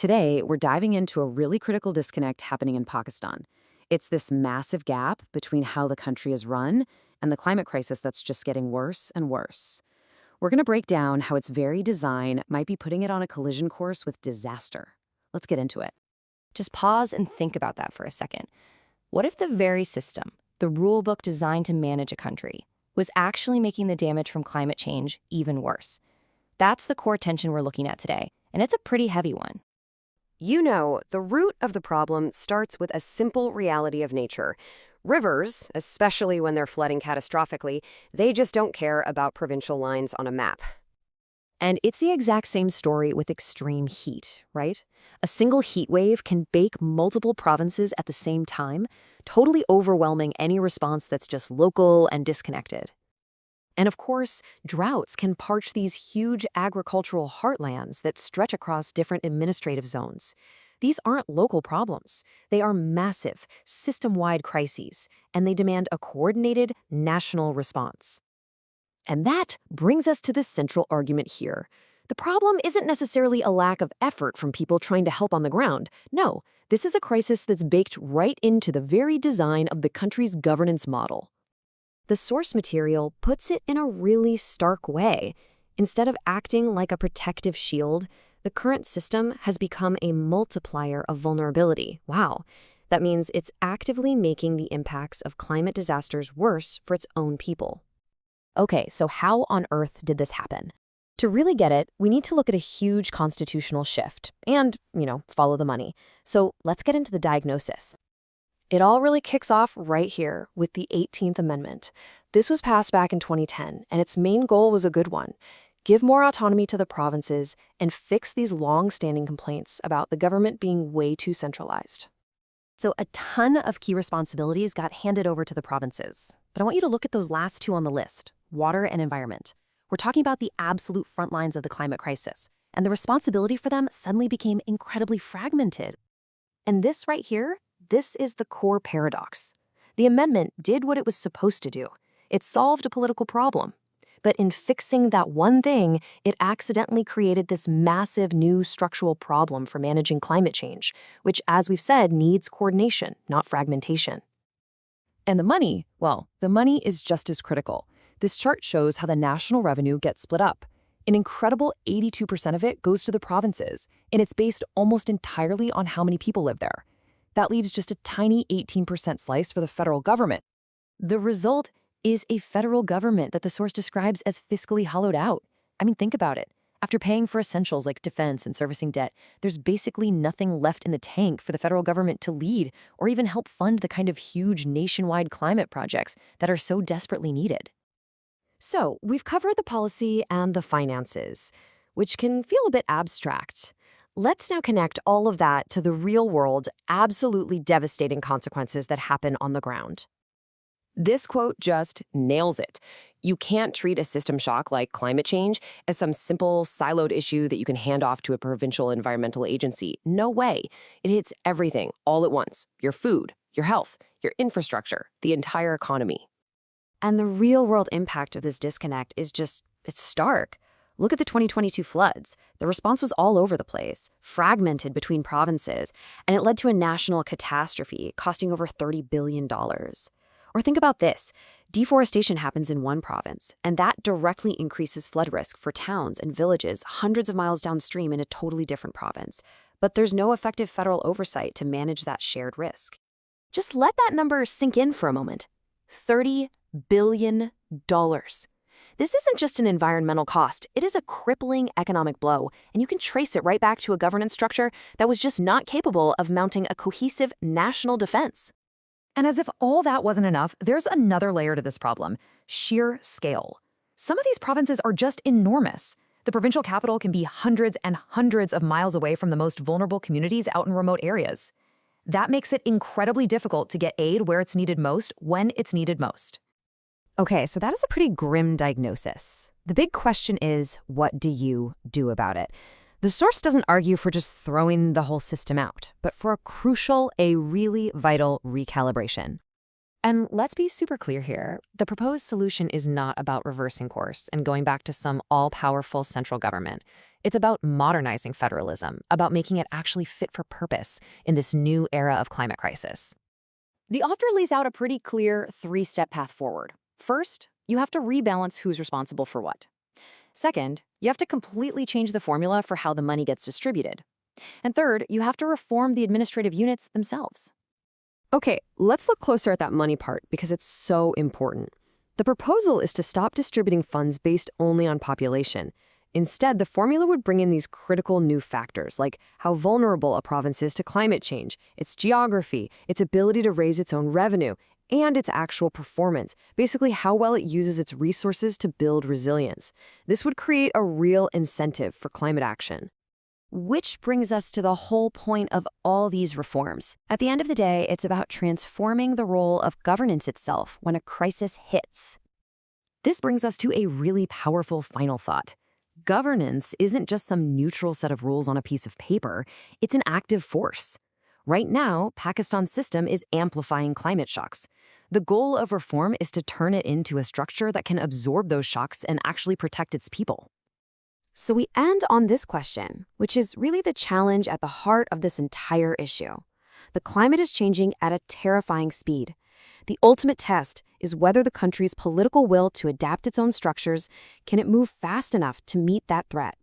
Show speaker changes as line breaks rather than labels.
Today, we're diving into a really critical disconnect happening in Pakistan. It's this massive gap between how the country is run and the climate crisis that's just getting worse and worse. We're going to break down how its very design might be putting it on a collision course with disaster. Let's get into it.
Just pause and think about that for a second. What if the very system, the rule book designed to manage a country, was actually making the damage from climate change even worse? That's the core tension we're looking at today, and it's a pretty heavy one.
You know, the root of the problem starts with a simple reality of nature. Rivers, especially when they're flooding catastrophically, they just don't care about provincial lines on a map.
And it's the exact same story with extreme heat, right? A single heat wave can bake multiple provinces at the same time, totally overwhelming any response that's just local and disconnected. And of course, droughts can parch these huge agricultural heartlands that stretch across different administrative zones. These aren't local problems. They are massive, system-wide crises, and they demand a coordinated national response. And that brings us to the central argument here. The problem isn't necessarily a lack of effort from people trying to help on the ground. No, this is a crisis that's baked right into the very design of the country's governance model. The source material puts it in a really stark way. Instead of acting like a protective shield, the current system has become a multiplier of vulnerability. Wow. That means it's actively making the impacts of climate disasters worse for its own people.
Okay, so how on earth did this happen? To really get it, we need to look at a huge constitutional shift and, follow the money. So let's get into the diagnosis. It all really kicks off right here with the 18th Amendment. This was passed back in 2010, and its main goal was a good one: give more autonomy to the provinces and fix these long-standing complaints about the government being way too centralized.
So a ton of key responsibilities got handed over to the provinces. But I want you to look at those last two on the list, water and environment. We're talking about the absolute front lines of the climate crisis, and the responsibility for them suddenly became incredibly fragmented.
And this right here, this is the core paradox. The amendment did what it was supposed to do. It solved a political problem. But in fixing that one thing, it accidentally created this massive new structural problem for managing climate change, which, as we've said, needs coordination, not fragmentation.
And the money, well, the money is just as critical. This chart shows how the national revenue gets split up. An incredible 82% of it goes to the provinces, and it's based almost entirely on how many people live there. That leaves just a tiny 18% slice for the federal government. The result is a federal government that the source describes as fiscally hollowed out. I mean, think about it. After paying for essentials like defense and servicing debt, there's basically nothing left in the tank for the federal government to lead or even help fund the kind of huge nationwide climate projects that are so desperately needed.
So, we've covered the policy and the finances, which can feel a bit abstract. Let's now connect all of that to the real-world, absolutely devastating consequences that happen on the ground. This quote just nails it. You can't treat a system shock like climate change as some simple, siloed issue that you can hand off to a provincial environmental agency. No way. It hits everything all at once: your food, your health, your infrastructure, the entire economy. And the real-world impact of this disconnect is it's stark. Look at the 2022 floods. The response was all over the place, fragmented between provinces, and it led to a national catastrophe costing over $30 billion. Or think about this. Deforestation happens in one province, and that directly increases flood risk for towns and villages hundreds of miles downstream in a totally different province. But there's no effective federal oversight to manage that shared risk.
Just let that number sink in for a moment. $30 billion. This isn't just an environmental cost, it is a crippling economic blow, and you can trace it right back to a governance structure that was just not capable of mounting a cohesive national defense.
And as if all that wasn't enough, there's another layer to this problem: sheer scale. Some of these provinces are just enormous. The provincial capital can be hundreds and hundreds of miles away from the most vulnerable communities out in remote areas. That makes it incredibly difficult to get aid where it's needed most, when it's needed most.
Okay, so that is a pretty grim diagnosis. The big question is, what do you do about it? The source doesn't argue for just throwing the whole system out, but for a really vital recalibration. And let's be super clear here. The proposed solution is not about reversing course and going back to some all-powerful central government. It's about modernizing federalism, about making it actually fit for purpose in this new era of climate crisis.
The author lays out a pretty clear three-step path forward. First, you have to rebalance who's responsible for what. Second, you have to completely change the formula for how the money gets distributed. And third, you have to reform the administrative units themselves.
Okay, let's look closer at that money part because it's so important. The proposal is to stop distributing funds based only on population. Instead, the formula would bring in these critical new factors, like how vulnerable a province is to climate change, its geography, its ability to raise its own revenue, and its actual performance, basically how well it uses its resources to build resilience. This would create a real incentive for climate action.
Which brings us to the whole point of all these reforms. At the end of the day, it's about transforming the role of governance itself when a crisis hits. This brings us to a really powerful final thought. Governance isn't just some neutral set of rules on a piece of paper, it's an active force. Right now, Pakistan's system is amplifying climate shocks. The goal of reform is to turn it into a structure that can absorb those shocks and actually protect its people.
So we end on this question, which is really the challenge at the heart of this entire issue. The climate is changing at a terrifying speed. The ultimate test is whether the country's political will to adapt its own structures can it move fast enough to meet that threat.